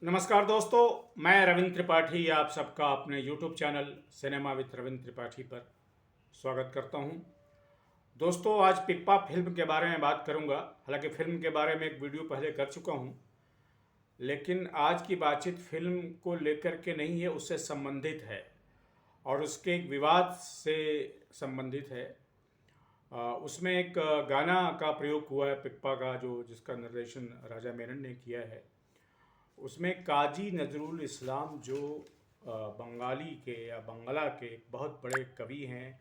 नमस्कार दोस्तों, मैं रविंद्र त्रिपाठी आप सबका अपने YouTube channel cinema with Ravindra Tripathi पर स्वागत करता हूं। दोस्तों, आज पिप्पा फिल्म के बारे में बात करूंगा। हालांकि फिल्म के बारे में एक वीडियो पहले कर चुका हूं, लेकिन आज की बातचीत फिल्म को लेकर के नहीं है, उससे संबंधित है और उसके एक विवाद से संबंधित है। उसमें एक गाना का प्रयोग हुआ है पिप्पा का, जो जिसका निर्देशन राजा मेनन ने किया है। उसमें काजी नजरुल इस्लाम जो बंगाली के या बंगला के एक बहुत बड़े कवि हैं,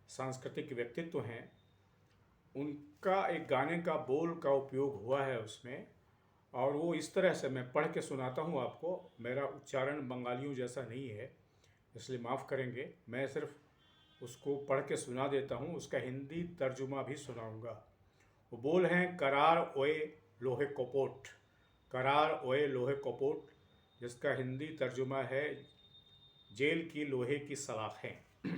सांस्कृतिक व्यक्तित्व हैं, उनका एक गाने का बोल का उपयोग हुआ है उसमें। और वो इस तरह से मैं पढ़ के सुनाता हूँ आपको। मेरा उच्चारण बंगालियों जैसा नहीं है, इसलिए माफ़ करेंगे। मैं सिर्फ उसको पढ़ के सुना देता हूँ, उसका हिंदी तर्जुमा भी सुनाऊँगा। वो बोल हैं, करार ओए लोहे कपोट, करार ओए लोहे कपोट, जिसका हिंदी तर्जुमा है जेल की लोहे की सलाखें।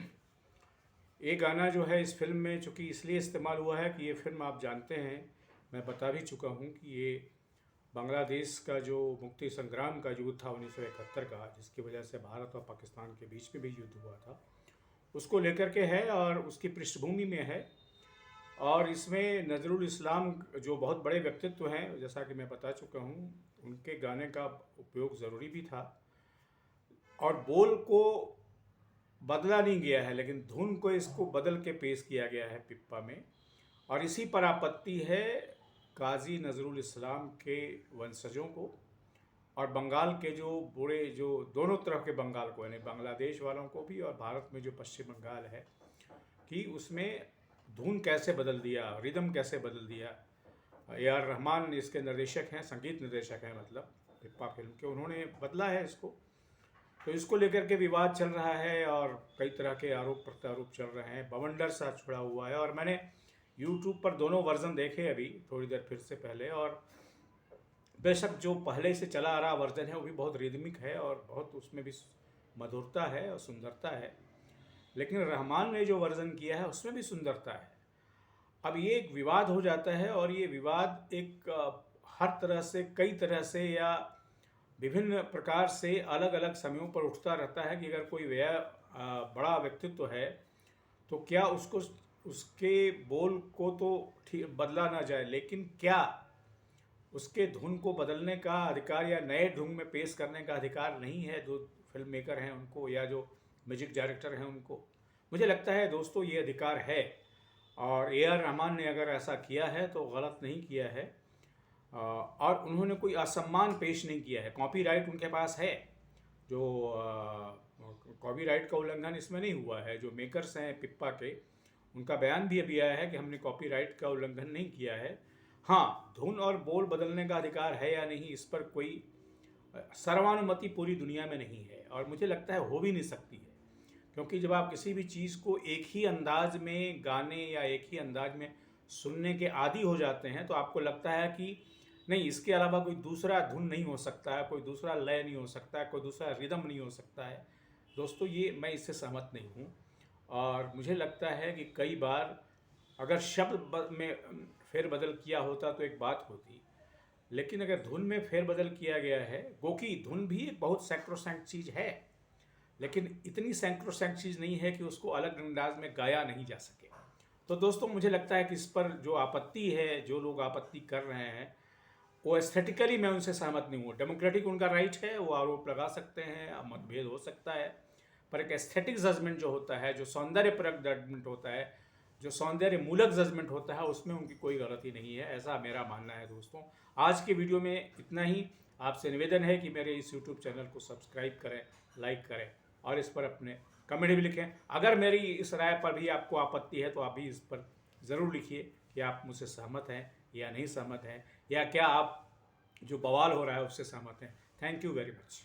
ये गाना जो है इस फिल्म में चूँकि इसलिए इस्तेमाल हुआ है कि ये फिल्म आप जानते हैं, मैं बता भी चुका हूँ कि ये बांग्लादेश का जो मुक्ति संग्राम का युद्ध था 1971 का, जिसकी वजह से भारत और पाकिस्तान के बीच में भी युद्ध हुआ था, उसको लेकर के है और उसकी पृष्ठभूमि में है। और इसमें नजरुल इस्लाम जो बहुत बड़े व्यक्तित्व हैं, जैसा कि मैं बता चुका हूँ, उनके गाने का उपयोग ज़रूरी भी था। और बोल को बदला नहीं गया है, लेकिन धुन को इसको बदल के पेश किया गया है पिप्पा में। और इसी पर आपत्ति है काजी नजरुल इस्लाम के वंशजों को और बंगाल के जो बूढ़े, जो दोनों तरफ के बंगाल को, यानी बांग्लादेश वालों को भी और भारत में जो पश्चिम बंगाल है, कि उसमें धुन कैसे बदल दिया, रिदम कैसे बदल दिया। A.R. रहमान इसके निर्देशक हैं, संगीत निर्देशक हैं, मतलब पिप्पा फिल्म के, उन्होंने बदला है इसको। तो इसको लेकर के विवाद चल रहा है और कई तरह के आरोप प्रत्यारोप चल रहे हैं। बवंडर सा छुड़ा हुआ है। और मैंने यूट्यूब पर दोनों वर्जन देखे अभी थोड़ी देर फिर से पहले, और बेशक जो पहले से चला आ रहा वर्जन है वो भी बहुत रिदमिक है और बहुत उसमें भी मधुरता है और सुंदरता है। लेकिन रहमान ने जो वर्जन किया है उसमें भी सुंदरता है। अब ये एक विवाद हो जाता है और ये विवाद एक हर तरह से, कई तरह से या विभिन्न प्रकार से अलग अलग समयों पर उठता रहता है कि अगर कोई बड़ा व्यक्तित्व है तो क्या उसको, उसके बोल को तो ठीक बदला ना जाए, लेकिन क्या उसके धुन को बदलने का अधिकार या नए ढंग में पेश करने का अधिकार नहीं है जो फिल्म मेकर हैं उनको, या जो म्यूजिक डायरेक्टर हैं उनको? मुझे लगता है दोस्तों ये अधिकार है। और A.R. रहमान ने अगर ऐसा किया है तो गलत नहीं किया है। और उन्होंने कोई असम्मान पेश नहीं किया है। कॉपीराइट उनके पास है, जो कॉपीराइट का उल्लंघन इसमें नहीं हुआ है। जो मेकर्स हैं पिप्पा के, उनका बयान भी अभी आया है कि हमने कॉपीराइट का उल्लंघन नहीं किया है। हाँ, धुन और बोल बदलने का अधिकार है या नहीं, इस पर कोई सर्वानुमति पूरी दुनिया में नहीं है और मुझे लगता है हो भी नहीं सकती है। क्योंकि जब आप किसी भी चीज़ को एक ही अंदाज में गाने या एक ही अंदाज में सुनने के आदी हो जाते हैं तो आपको लगता है कि नहीं, इसके अलावा कोई दूसरा धुन नहीं हो सकता है, कोई दूसरा लय नहीं हो सकता है, कोई दूसरा रिदम नहीं हो सकता है। दोस्तों, ये मैं इससे सहमत नहीं हूँ। और मुझे लगता है कि कई बार अगर शब्द में फेरबदल किया होता तो एक बात होती, लेकिन अगर धुन में फेरबदल किया गया है, गो कि धुन भी एक बहुत सैक्रोसैंक्ट चीज़ है, लेकिन इतनी सैक्रोसैंक्ट चीज़ नहीं है कि उसको अलग अंदाज में गाया नहीं जा सके। तो दोस्तों, मुझे लगता है कि इस पर जो आपत्ति है, जो लोग आपत्ति कर रहे हैं, वो एस्थेटिकली मैं उनसे सहमत नहीं हूँ। डेमोक्रेटिक उनका राइट है, वो आरोप लगा सकते हैं, मतभेद हो सकता है, पर एक एस्थेटिक जजमेंट जो होता है, जो सौंदर्यपरक जजमेंट होता है, जो सौंदर्य मूलक जजमेंट होता है, उसमें उनकी कोई गलती नहीं है, ऐसा मेरा मानना है। दोस्तों, आज के वीडियो में इतना ही। आपसे निवेदन है कि मेरे इस यूट्यूब चैनल को सब्सक्राइब करें, लाइक करें और इस पर अपने कमेंट भी लिखें। अगर मेरी इस राय पर भी आपको आपत्ति है तो आप भी इस पर ज़रूर लिखिए कि आप मुझसे सहमत हैं या नहीं सहमत हैं, या क्या आप जो बवाल हो रहा है उससे सहमत हैं। Thank you very much.